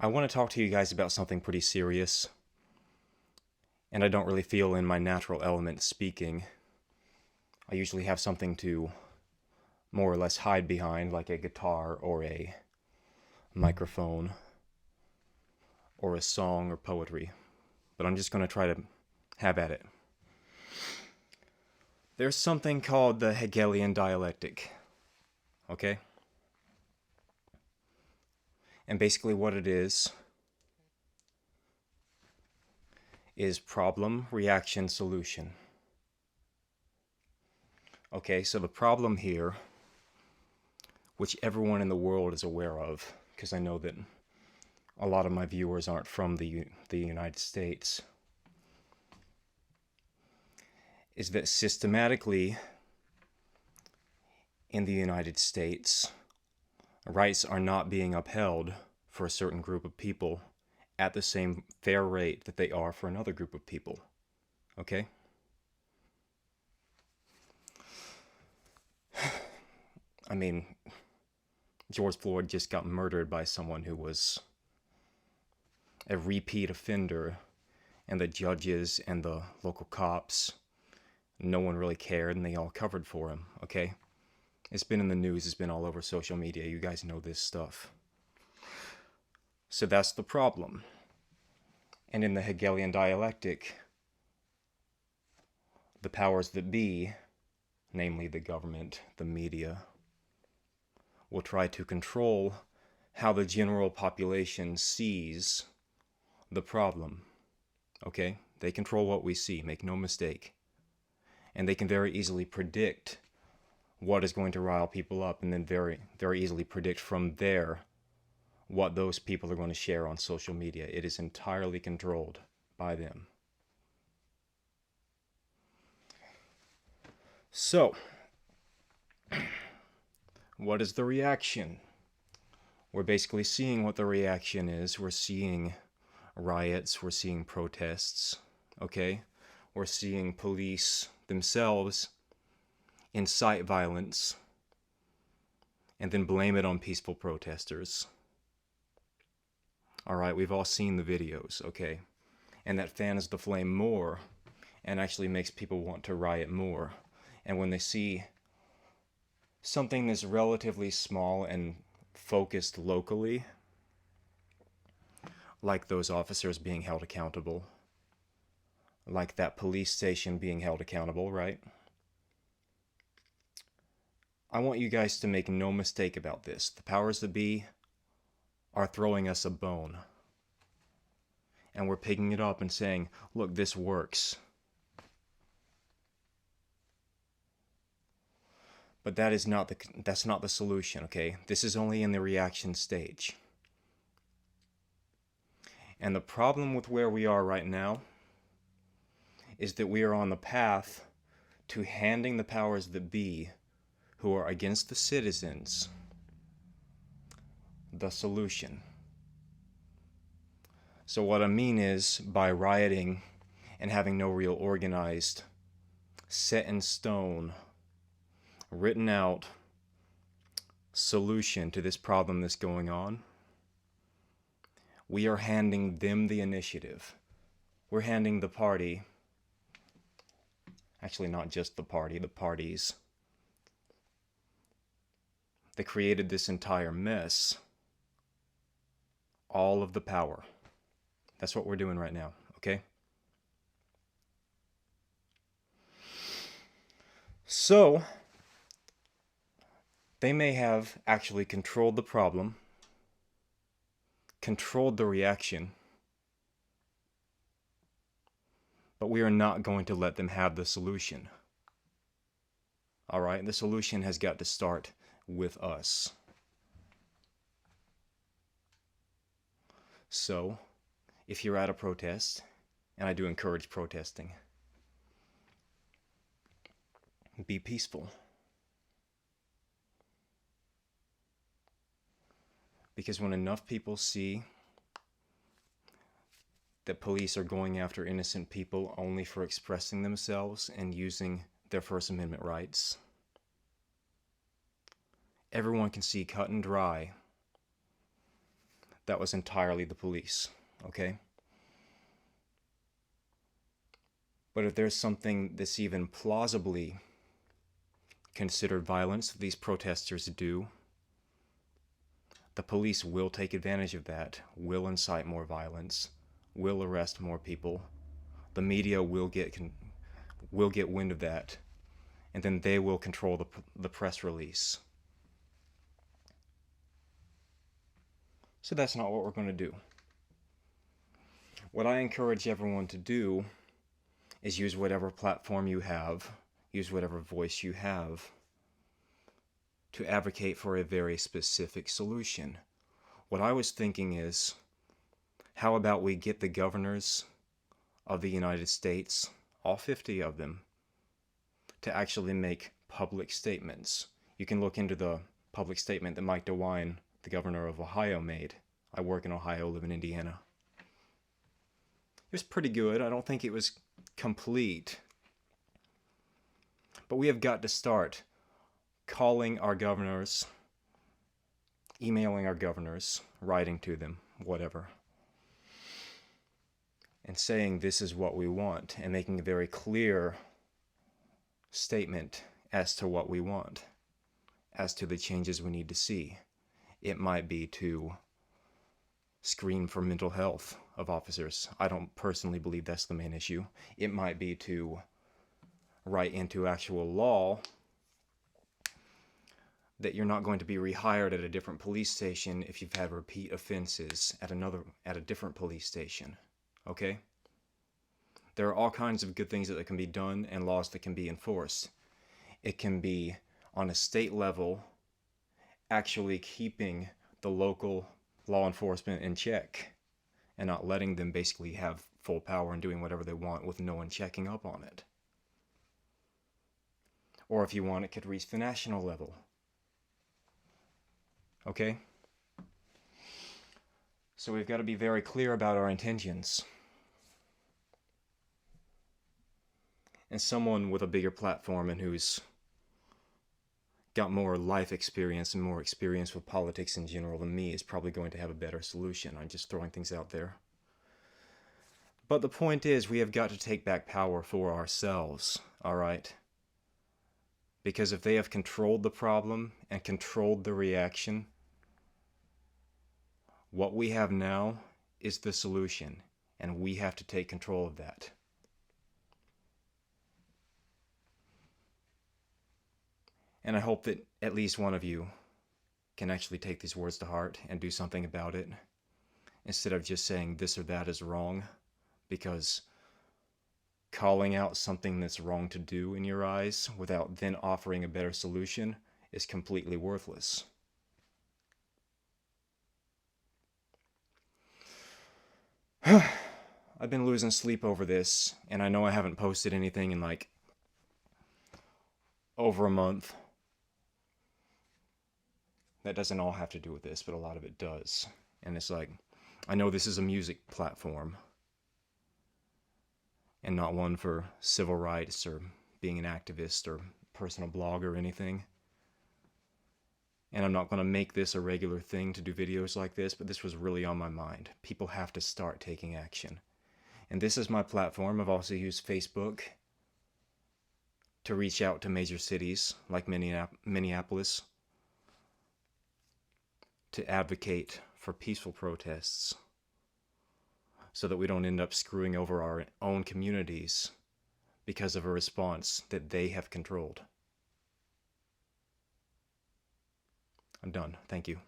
I want to talk to you guys about something pretty serious, and I don't really feel in my natural element speaking. I usually have something to more or less hide behind, like a guitar or a microphone or a song or poetry, but I'm just going to try to have at it. There's something called the Hegelian dialectic, okay? And basically, what it is problem, reaction, solution. Okay, so the problem here, which everyone in the world is aware of, because I know that a lot of my viewers aren't from the United States, is that systematically in the United States, rights are not being upheld for a certain group of people at the same fair rate that they are for another group of people. Okay? I mean, George Floyd just got murdered by someone who was a repeat offender, and the judges and the local cops, no one really cared, and they all covered for him, okay? It's been in the news, it's been all over social media, you guys know this stuff. So that's the problem. And in the Hegelian dialectic, the powers that be, namely the government, the media, will try to control how the general population sees the problem. Okay? They control what we see, make no mistake. And they can very easily predict what is going to rile people up, and then very, very easily predict from there what those people are going to share on social media. It is entirely controlled by them. So, what is the reaction? We're basically seeing what the reaction is. We're seeing riots, we're seeing protests, okay? We're seeing police themselves incite violence and then blame it on peaceful protesters. Alright, we've all seen the videos, okay? And that fans the flame more and actually makes people want to riot more. And when they see something that's relatively small and focused locally, like those officers being held accountable, like that police station being held accountable, right? I want you guys to make no mistake about this. The powers that be are throwing us a bone. And we're picking it up and saying, look, this works. But that's not the solution, okay? This is only in the reaction stage. And the problem with where we are right now is that we are on the path to handing the powers that be, who are against the citizens, the solution. So what I mean is, by rioting and having no real organized, set in stone, written out solution to this problem that's going on, we are handing them the initiative. We're handing the party, actually not just the party, the parties that created this entire mess, all of the power. That's what we're doing right now, okay? So, they may have actually controlled the problem, controlled the reaction, but we are not going to let them have the solution. Alright, the solution has got to start with us. So, if you're at a protest, and I do encourage protesting, be peaceful. Because when enough people see that police are going after innocent people only for expressing themselves and using their First Amendment rights, everyone can see cut and dry that was entirely the police, okay? But if there's something that's even plausibly considered violence that these protesters do, the police will take advantage of that, will incite more violence, will arrest more people. The media will get wind of that, and then they will control the press release. So that's not what we're going to do. What I encourage everyone to do is use whatever platform you have, use whatever voice you have, to advocate for a very specific solution. What I was thinking is, how about we get the governors of the United States, all 50 of them, to actually make public statements. You can look into the public statement that Mike DeWine, the governor of Ohio, made. I work in Ohio, live in Indiana. It was pretty good. I don't think it was complete. But we have got to start calling our governors, emailing our governors, writing to them, whatever, and saying this is what we want, and making a very clear statement as to what we want, as to the changes we need to see. It might be to screen for mental health of officers. I don't personally believe that's the main issue. It might be to write into actual law that you're not going to be rehired at a different police station if you've had repeat offenses at a different police station. Okay? There are all kinds of good things that can be done and laws that can be enforced. It can be on a state level, actually keeping the local law enforcement in check and not letting them basically have full power and doing whatever they want with no one checking up on it. Or if you want, it could reach the national level. Okay? So we've got to be very clear about our intentions. And someone with a bigger platform and who's got more life experience and more experience with politics in general than me is probably going to have a better solution. I'm just throwing things out there. But the point is, we have got to take back power for ourselves, all right? Because if they have controlled the problem and controlled the reaction, what we have now is the solution, and we have to take control of that. And I hope that at least one of you can actually take these words to heart and do something about it, instead of just saying this or that is wrong, because calling out something that's wrong to do in your eyes without then offering a better solution is completely worthless. I've been losing sleep over this, and I know I haven't posted anything in like over a month. That doesn't all have to do with this, but a lot of it does. And it's like, I know this is a music platform and not one for civil rights or being an activist or personal blog or anything. And I'm not going to make this a regular thing to do videos like this, but this was really on my mind. People have to start taking action. And this is my platform. I've also used Facebook to reach out to major cities like Minneapolis to advocate for peaceful protests so that we don't end up screwing over our own communities because of a response that they have controlled. I'm done. Thank you.